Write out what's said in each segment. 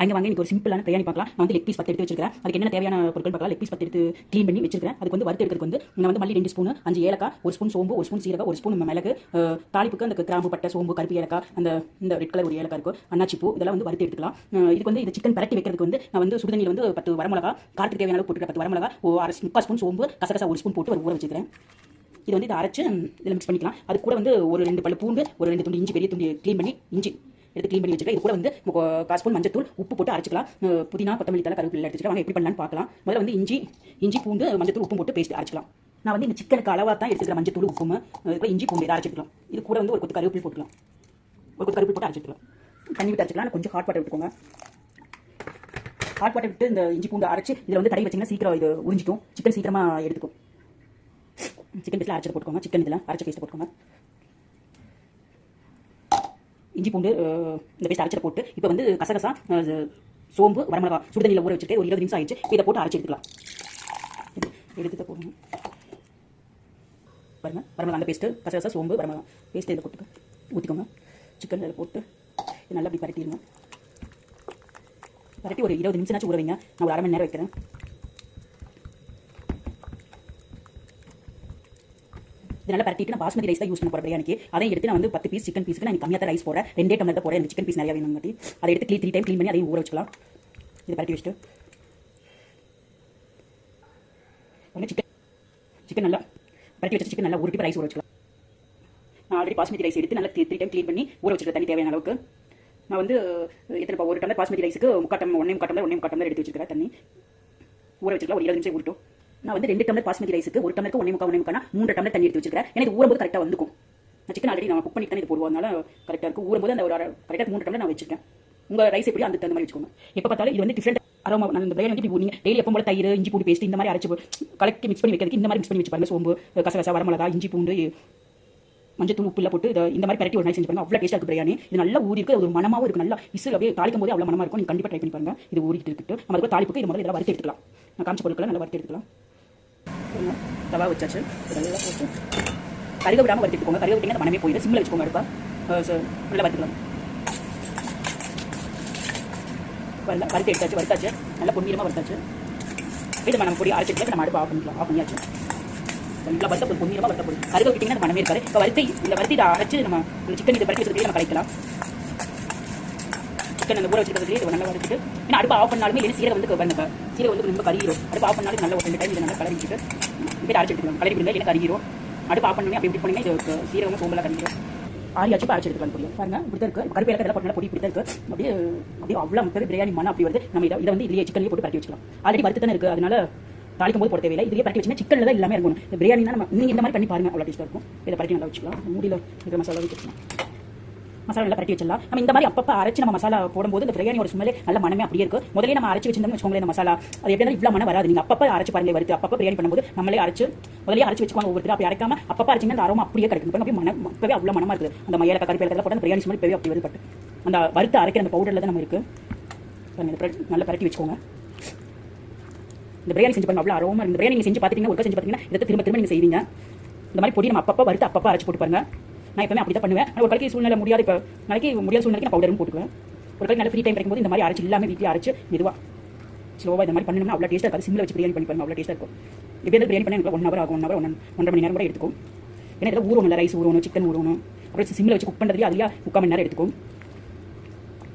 அங்கே வாங்க இன்னைக்கு ஒரு சிம்பிளான பிரியாணி பார்க்கலாம். நான் வந்து லெக் பீஸ் 10 எடுத்து வச்சிருக்கேன். அதுக்கு என்ன தேவையான பொருட்கள் பார்க்கலாம். லெக் பீஸ் 10 எடுத்து க்ளீன் பண்ணி வச்சிருக்கேன். அதுக்கு வந்து வறுத்து எடுக்கிறதுக்கு வந்து நான் வந்து மல்லி 2 ஸ்பூன், 5 ஏலக்காய், 1 ஸ்பூன் சோம்பு, 1 ஸ்பூன் சீரகம், 1 ஸ்பூன் மிளகு, தாளிப்புக்கு அந்த கிராம்பு, பட்டை, சோம்பு, கருப்பு ஏலக்காய், இந்த ரெட் கலர் ஒரு ஏலக்காய் இருக்கும், அன்னாச்சி பூ, இதெல்லாம் வந்து வறுத்து எடுத்துக்கலாம். இதுக்கு வந்து இந்த சிக்கன் பரட்டி வைக்கிறதுக்கு வந்து நான் வந்து சுடுதண்ணியில் வந்து 10 வரமிளகா, காரத்துக்கு தேவையான அளவு போட்டுக்கிறேன். 10 வரமிளகா, 1/2 ஸ்பூன் சோம்பு, கசகசா 1 ஸ்பூன் போட்டு ஊற வச்சுக்கிறேன். இது வந்து இதை அரைச்சு இதில் மிக்ஸ் பண்ணிக்கலாம். அது கூட வந்து ஒரு 2 பல்லு பூண்டு, ஒரு 2 துண்டு இஞ்சி, பெரிய துண்டு க்ளீன் பண்ணி இஞ்சி எடுத்து க்ளீன் பண்ணி வச்சுக்கலாம். இது கூட வந்து 1/4 ஸ்பூன் மஞ்சத்தூள், உப்பு போட்டு அரைச்சிக்கலாம். புதினா, கொத்தமல்லி தலை, கருவேப்பிலை எடுத்துக்கலாம். வாங்க எப்படி பண்ணலான்னு பார்க்கலாம். முதல்ல வந்து இஞ்சி பூண்டு, மஞ்சத்தூள், உப்பு போட்டு பேஸ்ட் அரைச்சிக்கலாம். நான் வந்து இந்த சிக்கனுக்கு அளவாக தான் எடுத்துக்கிறேன். மஞ்சத்தூள், உப்பும் இதுக்குள்ள இஞ்சி பூண்டு அரைச்சிக்கலாம். இது கூட வந்து ஒரு கொத்து கருவேப்பிலை போட்டுக்கலாம். ஒரு கொத்து கருவேப்பிலை போட்டு அரைச்சிக்கலாம். தண்ணி விட்டு அரைச்சிக்கலாம். கொஞ்சம் ஹாட் வாட்டர் விட்டுக்கோங்க. ஹாட் வாட்டர் விட்டு இந்த இஞ்சி பூண்டு அரைச்சி இதில் வந்து தடவி வச்சிங்கன்னா சீக்கிரம் இது உறிஞ்சிக்கும். சிக்கன் சீக்கிரமாக எடுத்துக்கும். சிக்கன் பேஸ்ட்டில் அரைச்சி போட்டுக்கோங்க. சிக்கன் இதில் அரைச்ச பேஸ்ட்டை போட்டுக்கோங்க. இஞ்சி பூண்டு இந்த பேஸ்ட் அரைச்சிட்டு போட்டு இப்போ வந்து கசகசா, சோம்பு, வரமிளகா சுடுதண்ணியில் ஊற வச்சுட்டு ஒரு 20 நிமிஷம் ஆயிடுச்சு. இதை போட்டு அரைச்சி எடுத்துக்கலாம். எடுத்து போடணும் பாருங்கள். வரமிளகா அந்த பேஸ்ட்டு, கசகசா, சோம்பு, வரமிளகா பேஸ்ட்டு இதில் போட்டு ஊற்றிக்கோங்க. சிக்கன் இதில் போட்டு நல்லா அப்படி பரட்டிடுங்க. பரட்டி ஒரு 20 நிமிஷம்னாச்சும் ஊற வைங்க. நான் ஒரு 1/2 மணி நேரம் வைக்கிறேன். இதனால பரட்டிட்டு நான் பாஸ்மதி ரைஸ் தான் யூஸ் பண்ண போகிறேன் பிரியாணிக்கு. அதையும் எடுத்து நான் வந்து 10 பீஸ் சிக்கன் பீஸ்க்கு நான் கம்மியாக தான் ரைஸ் போடுறேன். 2 டம்ளர் தான் போடுறேன். எனக்கு சிக்கன் பீஸ் நிறையா வேணும். அதை எடுத்து 3 டைம் க்ளீன் பண்ணி அதையும் ஊற வச்சுக்கலாம். இது பரட்டி வச்சுட்டு சிக்கன் நல்லா பரட்டி வச்சு சிக்கன் நல்லா உருட்டி ரைஸ் ஊற வச்சுக்கலாம். நான் ஆல்ரெடி பாஸ்மதி ரைஸ் எடுத்து நல்லா 3 டைம் க்ளீன் பண்ணி ஊற வச்சுருக்க தண்ணி தேவையான அளவுக்கு. நான் வந்து எத்தனை ஒரு டம்ளர் பாஸ்மதி ரைஸுக்கு 1/4 டம்ளர் எடுத்து வச்சுருக்கேன். தண்ணி ஊற வச்சுக்கலாம். ஒரு 20 நிமிஷம் ஊறட்டும். நான் வந்து 2 டம்ளர் பாஸ்மதி ரைஸுக்கு 1 டம்ளருக்கு 1/4 டம்ளர் தண்ணி எடுத்து வச்சிருக்கேன். ஏன்னா இது ஊறும்போது கரெக்டாக வந்துக்கும். நான் சிக்கன் ஆல்ரெடி நான் குக் பண்ணி தானே இது போடுவோம். அதனால கரெக்டாக இருக்கும். ஊறும்போது அந்த ஒரு கரெக்டாக 3 டம்ளர் நான் வச்சிருக்கேன். உங்கள் ரைஸ் எப்படி அந்த தகுந்த மாதிரி வச்சுக்கோங்க. எப்போ பார்த்தாலும் இது வந்து டிஃப்ரெண்ட் அரோமா. நான் இந்த பிரியாணி வந்து நீங்கள் டெய்லி எப்போ போல தயிர், இஞ்சி பூண்டு பேஸ்ட் இந்த மாதிரி அரைச்சி கலக்கி மிக்ஸ் பண்ணி வைக்கிறதுக்கு இந்த மாதிரி மிக்ஸ் பண்ணி வச்சு பாருங்க. சோம்பு, கசகசா, வரமிளகா, இஞ்சி பூண்டு, மஞ்சத்தூள், உப்பு போட்டு இந்த மாதிரி பரட்டி ஒரு நாள் செஞ்சு பாருங்க. அவ்வளோ டேஸ்ட்டாக இருக்குது பிரியாணி. இது நல்லா ஊறி இருக்கு. ஒரு மனமாவும் இருக்குது. நல்லா விசில் அப்படியே தாளிக்கும் போது அவ்வளோ மனமாக இருக்கும். நீங்கள் கண்டிப்பாக ட்ரை பண்ணி பாருங்க. இது ஊறிட்டு இருக்குது. நம்ம அதுக்கு தாளிப்புக்கு இது முதல்ல இதெல்லாம் வறுத்து எடுத்துக்கலாம். நான் காமிச்ச பொருட்களை நல்லா வறுத்து எடுத்துக்கலாம். தவா வச்சாச்சு. இதெல்லாம் போட்டு கருக விடாமல் வறுத்துக்கோங்க. கருக விட்டிங்கன்னா அந்த மனமே போயிடும். சிம்மில் வச்சுக்கோங்க. அடுப்பா நல்லா வறுத்துக்கலாம். வறுத்து வறுத்தாச்சு. நல்லா பொன்னிறமாக வறுத்தாச்சு. இதை நம்ம பொடி அரைச்சிட்டு நம்ம அடுப்பு ஆஃப் பண்ணிக்கலாம். ஆஃப் பண்ணியாச்சு. நல்லா வறுத்த போது பொன்னிறமாக வறுத்த போது கருக விட்டிங்கன்னா அந்த மனமே இருக்காது. இப்போ வறுத்து இதை அரைச்சி நம்ம அந்த சிக்கன் இதை பரட்டி வச்சுக்கிட்டே நம்ம கலைக்கலாம். சிக்கன் அந்த ஊற வச்சுக்கிறதுலேயே இதை நல்லா வறுத்துட்டு ஏன்னா அடுப்பு ஆஃப் பண்ணாலுமே என்ன சீரகம் வந்து பாருங்க. சீரகம் வந்து ரொம்ப கறிகிறோம். அடுப்பு ஆஃப் பண்ணாலும் நல்லா ஒரு 2 டைம் இதை நல்லா கலரி வச்சுட்டு இப்படி அரைச்சி எடுத்துக்கலாம். கலரி விடுங்க. என்ன கறிகிறோம். அடுப்பு ஆஃப் பண்ணி அப்படி இப்படி பண்ணிங்கன்னா இது சீரகம் சோம்பெல்லாம் கறிகிறோம். ஆரியாச்சு அரைச்சி எடுத்துக்கலாம். புரியும் பாருங்க. இப்படி தான் இருக்குது. கருப்பு ஏலக்காய் போட்டு பொடி இப்படி தான் இருக்குது. அப்படியே அவ்வளோ பேர் பிரியாணி மனம் அப்படி வருது. நம்ம இதை வந்து இதுலேயே சிக்கன்லேயே போட்டு பரட்டி வச்சுக்கலாம். ஆல்ரெடி வறுத்து தானே இருக்குது. அதனால தாளிக்கும் போது போட தேவையில்லை. இதுலேயே பரட்டி வச்சுன்னா சிக்கனில் தான் எல்லாமே இருக்கணும். இந்த பிரியாணினா நம்ம நீங்கள் இந்த மாதிரி பண்ணி பாருங்கள். அவ்வளோ டேஸ்ட்டாக இருக்கும். இதை பரட்டி நல்லா வச்சுக்கலாம். மூடியில் இருக்கிற மசாலா வச்சுக்கலாம். மசாலா நல்லா பரட்டி வச்சிடலாம். நம்ம இந்த மாதிரி அப்பப்போ அரைச்சி நம்ம மசாலா போடும்போது இந்த பிரியாணியோட ஸ்மெல்லே நல்ல மனமே அப்படியே இருக்கும். முதலே நம்ம அரைச்சி வச்சிருந்தோம்னு வச்சுக்கோங்களேன். இந்த மசாலா அது எப்படி இவ்வளோ மனம் வராது. நீங்கள் அப்பப்போ அரைச்சி பாருங்க. வறுத்து அப்பப்போ பிரியாணி பண்ணும்போது நம்மளே முதலே அரைச்சி வச்சுக்கோங்க. ஒவ்வொருத்தர் அப்படி அரைக்காம அப்பப்போ அரைச்சிங்கன்னா அந்த அரோமா அப்படியே கிடைக்கும். அப்படியே மனம் இப்போவே அவ்வளோ மனமாக இருக்குது. அந்த ஏலக்காய், கருப்பு ஏலக்காய் போட்டு அந்த பிரியாணி ஸ்மெல் இப்போவே அப்படி வருது. பட்டு அந்த வறுத்து அரைக்கிற அந்த பவுடரில் தான் நம்ம இருக்குது. நல்லா பரட்டி வச்சுக்கோங்க. இந்த பிரியாணி செஞ்சு பாருங்க. அவ்வளோ அரோமா. இந்த பிரியாணி நீங்கள் செஞ்சு பார்த்துட்டீங்கன்னா ஒருக்கா செஞ்சு பார்த்தீங்கன்னா இதை திரும்ப நீங்கள் செய்வீங்க. இந்த மாதிரி பொடி நம்ம அப்பப்போ வறுத்து அப்பப்போ அரைச்சி போட்டு பாருங்க. நான் எப்பவுமே அப்படி தான் பண்ணுவேன். ஒரு கலைக்கு சூழ்நிலை முடியாது. இப்போ நாளைக்கு முடியாத சூழ்நிலைக்கு நான் பவுடரும் போட்டுக்குவேன். ஒரு கலைக்கு நல்ல ஃப்ரீ டைம் கிடைக்கும்போது இந்த மாதிரி அரைச்சி எல்லாமே வீட்டில் அரைச்சி மெதுவாக ஸ்லோவாக இந்த மாதிரி பண்ணணும்னா அவ்வளோ டேஸ்ட்டாக இருக்காது. சிம்மில் வச்சு பிரியாணி பண்ணி பாருங்க. அவ்வளோ டேஸ்ட்டாக இருக்கும். இப்போ எதாவது பிரியாணி பண்ண எனக்கு 1 ஹவர் ஆகும். 1 ஹவர் 1.5 மணி நேரம் கூட எடுத்துக்கும். ஏன்னா இதில் ஊறணும். ரைஸ் ஊறணும், சிக்கன் ஊறணும். அப்புறம் சிம்மில் வச்சு குக் பண்ணுறதுலேயே அதுலேயே 3/4 மணி நேரம் எடுத்துக்கும்.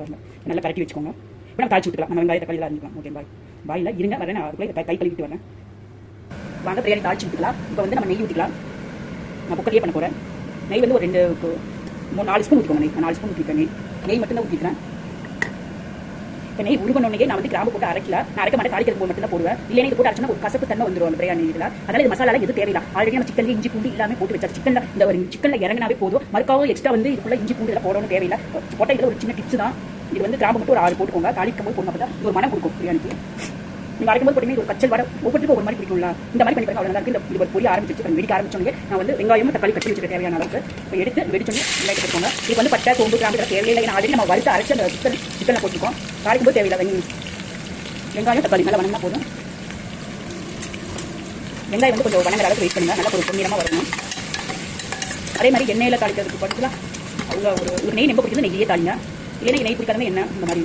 பாருங்க. நல்லா கரட்டி வச்சுக்கோங்க. இப்போ நம்ம தாளிச்சு விட்டுக்கலாம். நம்ம வெங்காய தக்காளி எல்லாம் இருந்துக்கலாம். ஓகே பாயில் இருங்க. வரேன். நான் அதுக்குள்ளே கை கழுவிட்டு வரேன். வாங்க பிரியாணி தாளிச்சு விட்டுக்கலாம். இப்போ வந்து நம்ம நெய் ஊற்றிக்கலாம். நான் குக்கர்லேயே பண்ண போகிறேன். நெய் வந்து ஒரு 4 ஸ்பூன் ஊற்றிக்கோங்க. நான் 4 ஸ்பூன் ஊற்றிருக்கேன். நெய் மட்டும் தான் ஊற்றிக்கிறேன். இப்போ நெய் உருகணுன்னே நான் வந்து கிராம்பு போட்டு அரைக்கல. நான் அரைக்க மாட்டேன். தாளிக்கிறது போது மட்டும் தான் போடுவேன். இல்லைன்னா இது போட்டு அரைச்சோன்னா ஒரு கசப்பு தன்மை வந்துடும் அந்த பிரியாணி இதில். அதனால இது மசாலா எது தேவையில்லை. ஆல்ரெடி நம்ம சிக்கன் இஞ்சி பூண்டு எல்லாமே போட்டு வச்சாச்சு. சிக்கனில் இந்த ஒரு சிக்கனில் இறங்கினாவே போதும். மறுக்காவும் எக்ஸ்ட்ரா வந்து இதுக்குள்ள இஞ்சி பூண்டு எல்லாம் போடணும் தேவையில்லை. போட்டால் இதில் ஒரு சின்ன டிப்ஸ் தான். இது வந்து கிராம்பு மட்டும் ஒரு 6 போட்டுக்கோங்க. தாளிக்கும் போது போடணும். அப்போ தான் ஒரு மனம் கொடுக்கும் பிரியாணிக்கு. நீங்கள் அரைக்கும்போது போட்டிங்கன்னா ஒரு கச்சல் வர ஒவ்வொருக்கும் ஒரு மாதிரி பிடிக்கும்ல. இந்த மாதிரி பண்ணி அவ்வளோ நல்லா இருக்குது. இது ஒரு பொரிய ஆரம்பிச்சு வெடிக்க ஆரம்பிச்சோன்னே நான் வந்து வெங்காயமும் தக்காளி கட்டி வச்சுக்க தேவையான அளவுக்கு இப்போ எடுத்து வெடிச்சோன்னே வெங்காயத்தை போட்டுக்கோங்க. இது வந்து பட்டை, சோம்பு, கிராம்பு தேவையில்லை. ஏன்னா ஆல்ரெடி நம்ம வறுத்து அரைச்சி அந்த சிக்கனில் போட்டுருக்கோம். தாளிக்கும் போது தேவையில்லை. வெங்காயம் தக்காளி நல்லா வணங்கினா போதும். வெங்காயம் வந்து கொஞ்சம் வணங்குற அளவுக்கு வெயிட் பண்ணுங்கள். நல்லா ஒரு பொன்னிறமாக வரணும். அதே மாதிரி எண்ணெயில் தாளிக்கிறதுக்கு படுத்துலாம் அவங்க ஒரு நெய் நம்ப பிடிக்கிறது நெய்யே தாளிங்க. இல்லைன்னா நெய் பிடிக்காதவங்க எண்ணெய் இந்த மாதிரி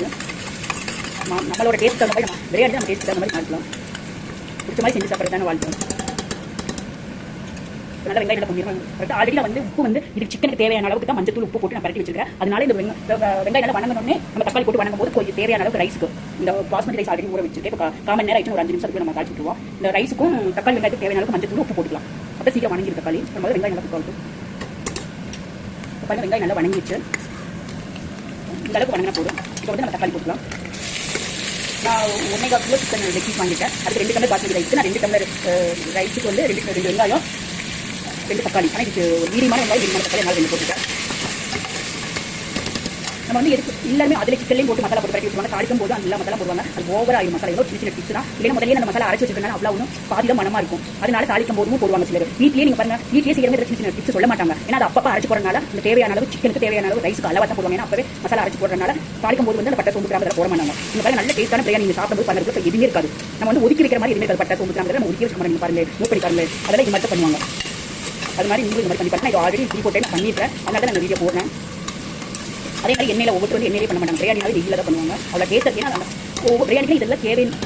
நம்மளோட டேஸ்ட் அந்த மாதிரி நம்ம பிரியாணி நம்ம டேஸ்ட் அந்த மாதிரி மாற்றிக்கலாம். பிடிச்ச மாதிரி செஞ்சு சாப்பிட்றது தானே வாழ்க்கை. நல்லா வெங்காயம் நல்லா பண்ணிடுவாங்க. கரெக்டாக ஆல்ரெடி வந்து உப்பு வந்து இது சிக்கனுக்கு தேவையான அளவுக்கு தான் மஞ்சள் தூள் உப்பு போட்டு நான் பரட்டி வச்சிருக்கேன். அதனால இந்த வெங்காயம் நல்லா வணங்கணுன்னே நம்ம தக்காளி போட்டு வணங்கும் போது கொஞ்சம் தேவையான அளவுக்கு ரைஸ்க்கு இந்த பாஸ்மதி ரைஸ் ஆல்ரெடி ஊற வச்சிருக்கேன். இப்போ காமன் நேரம் ஆயிடுச்சு, ஒரு 5 நிமிஷத்துக்கு நம்ம காய்ச்சி விட்டுருவோம். இந்த ரைஸுக்கும் தக்காளி வெங்காயத்துக்கு தேவையான அளவுக்கு மஞ்சள் தூள் உப்பு போட்டுக்கலாம். அப்போ சீக்கிரம் வணங்கி தக்காளி நம்ம வெங்காயம் நல்லா குக் ஆகும். இப்போ வெங்காயம் நல்லா வணங்கிச்சு. இந்த அளவுக்கு வணங்கினா போதும். இப்போ வந்து நம்ம தக்காளி போட்டுக்கலாம். நான் 1.25 கிலோ சிக்கன் லெக் பீஸ் வாங்கிட்டேன். அதுக்கு 2 டம்ளர் பாஸ்மதி ரைஸ்க்கு நான் 2 டம்ளர் ரைஸுக்கு வந்து 2 வெங்காயம் 2 தக்காளி. ஆனால் இதுக்கு ஒரு மீடியமான வெங்காயம் 2 தக்காளி என்னால் 2 போட்டுட்டேன். நம்ம வந்து எதுக்கு எல்லாமே அதில் சிக்கன்லேயும் போட்டு மசாலா போட்டு பரட்டி வச்சுருவாங்க. தாளிக்கும் போது அந்த மசாலா போடுவாங்க. அது ஓவராக ஆகும் மசாலா. ஏதோ சின்ன டிப்ஸ் தான். இல்லைன்னா முதல்ல அந்த மசாலா அரைச்சி வச்சிருக்கனால அவ்வளோ ஒன்றும் பாதி தான் மனமாக இருக்கும். அதனால தாளிக்கும் போதும் போடுவாங்க சிலர். வீட்லேயே நீங்கள் பாருங்க, வீட்லேயே செய்யறது சின்ன டிப்ஸ் சொல்ல மாட்டாங்க. ஏன்னா அது அப்பப்போ அரைச்சி போடுறதுனால இந்த தேவையான அளவு சிக்கனுக்கு தேவையான அளவு ரைஸுக்கு அளவாக தான் போடுவாங்க. ஏன்னா அப்பவே மசாலா அரைச்சி போடுறதுனால தாளிக்கும் போது வந்து அந்த பட்டை சோம்பு கிராம்பு போட மாட்டாங்க. இந்த மாதிரி நல்ல டேஸ்ட்டான பிரியாணி நீங்கள் சாப்பிடும்போது பண்ணுறது எதுவுமே இருக்காது. நம்ம வந்து ஒதுக்கி வைக்கிற மாதிரி எதுவுமே இருக்காது. பட்டை சோம்பு கிராம்பு நம்ம ஒதுக்கி வச்சு நீங்கள் பாருங்க, மூவ் பண்ணி பாருங்க. அதெல்லாம் இது மட்டும் பண்ணுவாங்க. அது மாதிரி நீங்களும் இந்த மாதிரி பண்ணி பார்த்தா இது ஆல்ரெடி டீ போட்டே நான் பண்ணிட்டேன். அதனால தான் நான் வீடியோ போடுறேன். அதே மாதிரி எண்ணெயில் ஒவ்வொரு வந்து எண்ணெயிலே பண்ண மாட்டாங்க. பிரியாணினாலே நெய்யில் தான் பண்ணுவாங்க. அவ்வளோ டேஸ்ட் இருக்குன்னா ஒவ்வொரு பிரியாணிக்கு இதெல்லாம் தேவைன்னு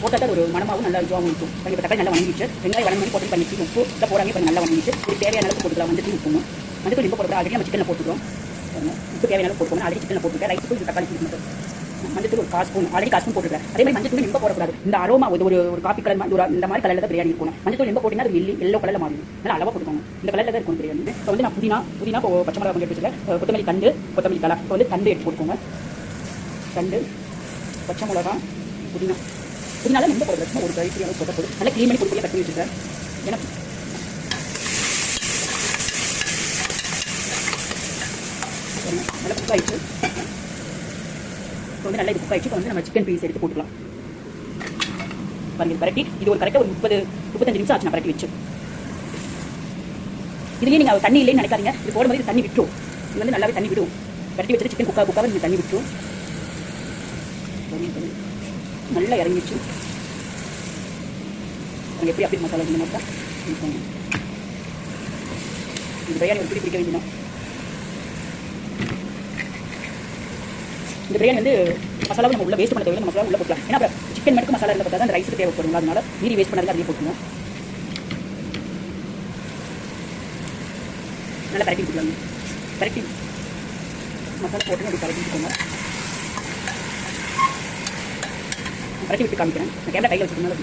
போட்டால் தான் ஒரு மனமாகவும் நல்லா இதுவாகவும் இருக்கும். இப்போ தக்காளி நல்லா வணங்கிச்சு. வெங்காயம் வணங்கி போட்டு பண்ணிச்சு. உப்பு இதை போடாமல் இப்போ நல்லா வணங்கிச்சு. இது தேவையான அளவுக்கு போட்டுக்கலாம். மஞ்சள் உப்பும் மஞ்சள் இப்போ போட்டு ஆல்ரெடி நம்ம சிக்கனில் போட்டுக்கிறோம். உப்பு தேவையான அளவுக்கு போட்டுக்கணும். ஆல்ரெடி சிக்கனில் போட்டுருக்கேன். ரைஸுக்கு தக்காளி மட்டும் மஞ்சள் ஒரு 1 ஸ்பூன் ஆல்ரெடி 1 ஸ்பூன் போட்டுருக்கேன். அதே மாதிரி மஞ்சள் தூள் ரொம்ப போடக்கூடாது. இந்த அரோமா ஒரு காப்பி கலர் இந்த மாதிரி கலரில் தான் பிரியாணி இருக்கணும். மஞ்சள் தூள் ரொம்ப போட்டிங்கன்னா அது எல்லோ கலரில் மாறிடும். நல்லா அளவாக போட்டுக்கோங்க. இந்த கலரில் தான் இருக்கும் பிரியாணி. இப்போ வந்து நான் புதினா பச்சை மிளகா கொஞ்சம் எடுத்து வச்சுருக்கேன். கொத்தமல்லி தண்டு, கொத்தமல்லி தலை. இப்போ வந்து தண்டு எடுத்து போட்டுக்கோங்க. தண்டு, பச்சை மிளகா, புதினால ரொம்ப போடுறது ஒரு கழிச்சு அளவு போட்ட போது நல்லா க்ளீன் பண்ணி கொடுத்து கட்டி வச்சுருக்கேன். ஏன்னா நல்லா குக் ஆகிடுச்சு. இப்போ வந்து நல்லா இது குக் ஆகிடுச்சு. இப்போ வந்து நம்ம சிக்கன் பீஸ் எடுத்து போட்டுக்கலாம். பாருங்க பரட்டி இது ஒரு கரெக்டாக ஒரு 30-35 நிமிஷம் ஆச்சு நான் பரட்டி வச்சு. இதுலேயே நீங்கள் தண்ணி இல்லைன்னு நினைக்காதீங்க. இது போடும்போது இது தண்ணி விட்டுரும். இது வந்து நல்லாவே தண்ணி விடும். பரட்டி வச்சுட்டு சிக்கன் குக்காக நீங்கள் தண்ணி விட்டுரும். நல்லா இறங்கிடுச்சு. அவங்க எப்படி அப்படி மசாலா இந்த மாதிரி இந்த பிரியாணி ஒரு பிடிக்க வேண்டியதான். இந்த பிரியாணி வந்து மசாலாவும் நம்ம உள்ள வேஸ்ட் பண்ண தேவையில்லை. மசாலா உள்ள போட்டுக்கலாம். ஏன்னா அப்புறம் சிக்கன் மட்டும் மசாலா இருந்தால் பார்த்தா அந்த ரைஸுக்கு தேவைப்படும். அதனால மீறி வேஸ்ட் பண்ணாங்க அப்படியே போட்டுக்கணும். நல்லா பரட்டி விட்டுக்கலாங்க. பரட்டி மசாலா போட்டு அப்படி பரட்டி விட்டுக்கோங்க. பரட்டி விட்டு காமிக்கிறேன். நான் கேமரா கையில் வச்சுருக்கனால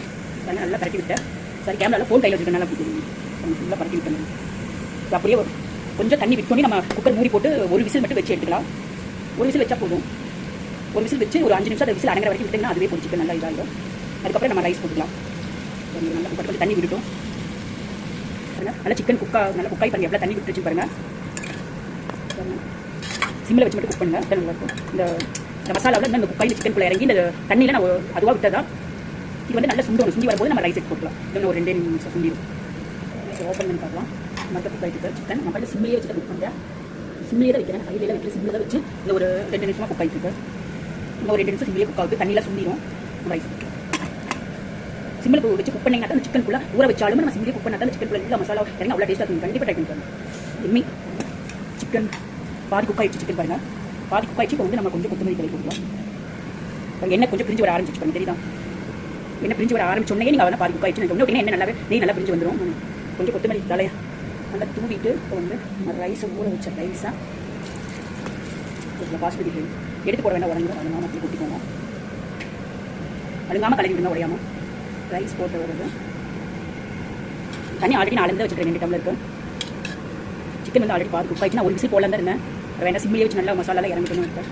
நல்லா பரட்டி விட்டேன். சரி கேமராவில் ஃபோன் கையில் வச்சுருக்கனால அப்படி ஃபுல்லாக பரட்டி விட்டேன். அப்படியே கொஞ்சம் தண்ணி விட்டோன்னே நம்ம குக்கர் மூடி போட்டு ஒரு விசில் மட்டும் வச்சு எடுத்துக்கலாம். ஒரு விசில் வச்சா போதும். ஒரு விசில் வச்சு ஒரு 5 நிமிஷம் அந்த விசில் அடங்குற வரைக்கும் விட்டிங்கன்னா அதுவே பொரிச்சிக்க நல்லா இதாகிடும். அதுக்கப்புறம் நம்ம ரைஸ் போட்டுக்கலாம். நல்லா குக்கர் கொஞ்சம் தண்ணி விட்டுட்டோம். நல்லா சிக்கன் நல்லா குக்காய் பாருங்கள். எவ்வளோ தண்ணி விட்டுச்சு பாருங்கள். சிம்மில் வச்சு மட்டும் குக் பண்ணுங்கள். நல்லா இருக்கும். இந்த மசாலாவில் இந்த குக்காய் சிக்கனுக்குள்ளே இறங்கி இந்த தண்ணியில் நான் அதுவாக விட்டதான் இது வந்து நல்லா சுண்டி வரும்போது நம்ம ரைஸ் எடுத்து போட்டுக்கலாம். இன்னும் ஒரு 2 நிமிஷம் சுண்டிடும். ஓப்பன் பண்ணி பார்க்கலாம். மற்ற குக்காய்க்கு சிக்கன் நம்ம சிம்மிலேயே வச்சுட்டு குக் பண்ணுறேன். சிம்மிலே தான் வைக்கிறேன். கையில வைக்கிற சிம்மில் தான் வச்சு இந்த ஒரு 2 நிமிஷமாக குக் ஆகிட்டு இன்னும் ஒரு 2 நிமிஷம் சிம்மிலே குக் ஆகுது. தண்ணியில் சுண்டிடும். ரைஸ் சிம்மில் வச்சு குக் பண்ணிங்கன்னா தான் சிக்கனுக்குள்ளே ஊற வச்சாலும் நம்ம சிம்மிலே குக் பண்ணால் தான் சிக்கனுக்குள்ள எல்லா மசாலா இறங்கி அவ்வளோ டேஸ்ட்டாக இருக்கும். கண்டிப்பாக ட்ரை பண்ணி பாருங்கள். எம்மி சிக்கன் பாதி குக் ஆகிடுச்சு. சிக்கன் பாருங்கள் பாதி குக் ஆகிடுச்சு. இப்போ வந்து நம்ம கொஞ்சம் கொத்தமல்லி தலை போட்டுக்கலாம். எண்ணெய் கொஞ்சம் பிரிஞ்சு வர ஆரம்பிச்சு பாருங்க. தெரியுதா? எண்ணெய் பிரிஞ்சு வர ஆரம்பிச்சோன்னே நீங்கள் அவனை பாதி குக் ஆகிடுச்சு. இன்னும் எண்ணெய் நல்லாவே நெய் நல்லா பிரிஞ்சு வந்துடும். கொஞ்சம் கொத்தமல்லி தலையை நல்லா தூவிட்டு இப்போ வந்து நம்ம ரைஸை ஊற வச்ச ரைஸாக இதில் பாஸ்மதி எடுத்து போட வேண்டாம். உடஞ்சிடும். அழுங்காமல் அப்படி கொட்டிக்கோங்க. அழுங்காமல் கலக்கி விடுங்க உடையாமல். ரைஸ் போட்டு வருது. தண்ணி ஆல்ரெடி 4 வச்சுருக்கேன். 2 டம்ளர் இருக்குது. சிக்கன் வந்து ஆல்ரெடி பாதி குக் ஆகிடுச்சு. நான் ஒரு விசில் போடலாம் தான் இருந்தேன். வேண்டாம் சிம்மிலே வச்சு நல்லா மசாலாலாம் இறங்கிக்கணும் இருக்கேன்.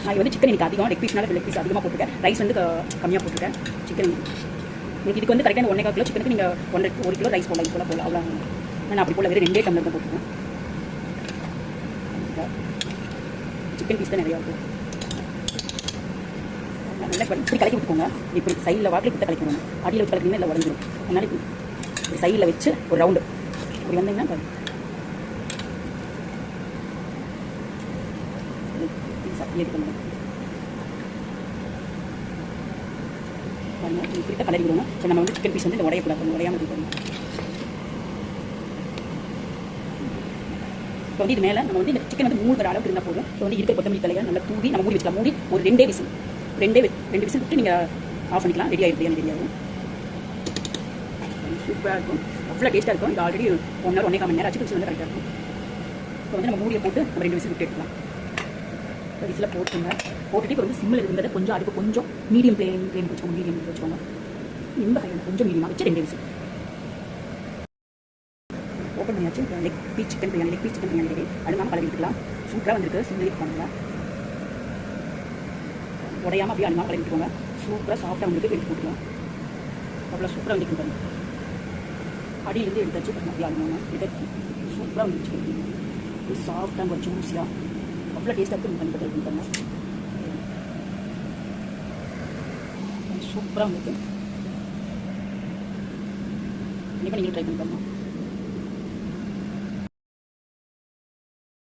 நான் வந்து சிக்கன் எனக்கு அதிகம் லெக் பீஸ் அதிகமாக போட்டிருக்கேன். ரைஸ் வந்து கம்மியாக போட்டிருக்கேன். சிக்கன் உங்களுக்கு இதுக்கு வந்து கரெக்டாக 1.25 கிலோ சிக்கனுக்கு நீங்கள் 1 கிலோ ரைஸ் போடலாம். இப்போலாம் போடலாம். அவ்வளோ நான் அப்படி போல வெறும் 2 டம்ளர் தான் போட்டுருக்கேன். சிக்கன் பீஸ் தான் நிறையா இருக்கும். நல்லா இப்படி கலக்கி விட்டுக்கோங்க. இப்படி சைடில் வாக்கில் விட்டு கலக்கணும். அடியில் வச்சு கலக்கிங்கன்னா இல்லை உடஞ்சிடும். அதனால இப்படி சைடில் வச்சு ஒரு ரவுண்டு இப்படி வந்தீங்கன்னா இப்படி கலரி விடணும். இப்போ நம்ம வந்து சிக்கன் பீஸ் வந்து இந்த உடையக்கூடாது. உடையாமல் இருக்கணும். இப்போ வந்து இது மேலே நம்ம வந்து இந்த சிக்கன் வந்து மூழ்கிற அளவுக்கு இருந்தால் போதும். இப்போ வந்து இருக்கிற கொத்தமல்லி தலையை நல்லா தூவி நம்ம மூடி வச்சுக்கலாம். மூடி ஒரு 2 விசில் விட்டு நீங்கள் ஆஃப் பண்ணிக்கலாம். ரெடி ஆகிடும், பிரியாணி ரெடி ஆகும். சூப்பராக இருக்கும், அவ்வளோ டேஸ்ட்டாக இருக்கும். இது ஆல்ரெடி 1 hour 1.25 மணி நேரம் ஆச்சு. விசில் வந்து கரெக்டாக இருக்கும். இப்போ வந்து நம்ம மூடியை போட்டு நம்ம 2 விசில் விட்டு எடுக்கலாம். இப்போ விசில் போட்டுங்க. போட்டுட்டு இப்போ வந்து சிம்மில் இருந்ததை கொஞ்சம் அடுப்பு கொஞ்சம் மீடியம் ஃப்ளேம் வச்சுக்கோங்க. மீடியம் வச்சுக்கோங்க. ரொம்ப ஹை கொஞ்சம் மீடியமாக வச்சு 2 விசில் ஓப்பன் பண்ணியாச்சு. Leg piece chicken biryani ready. அடுக்காமல் கலரி விட்டுக்கலாம். சூப்பராக வந்திருக்கு. சிம்மில் பண்ணுங்க, உடையாமல் அப்படியே அடுக்காமல் கலரி விட்டுக்கோங்க. சூப்பராக சாஃப்டாக வந்துட்டு எடுத்து போட்டுக்கலாம். அவ்வளோ சூப்பராக வந்துருக்கு பாருங்க. அடியிலேருந்து எடுத்தாச்சு அப்படியே ஆகணும். எடுத்து சூப்பராக வந்துச்சு. இது சாஃப்டாக கொஞ்சம் ஜூஸியாக அவ்வளோ டேஸ்ட்டாக இருக்கும். கண்டிப்பாக ட்ரை பண்ணி பாருங்க. சூப்பராக வந்துருக்கு. கண்டிப்பாக நீங்களும் ட்ரை பண்ணி பாருங்க.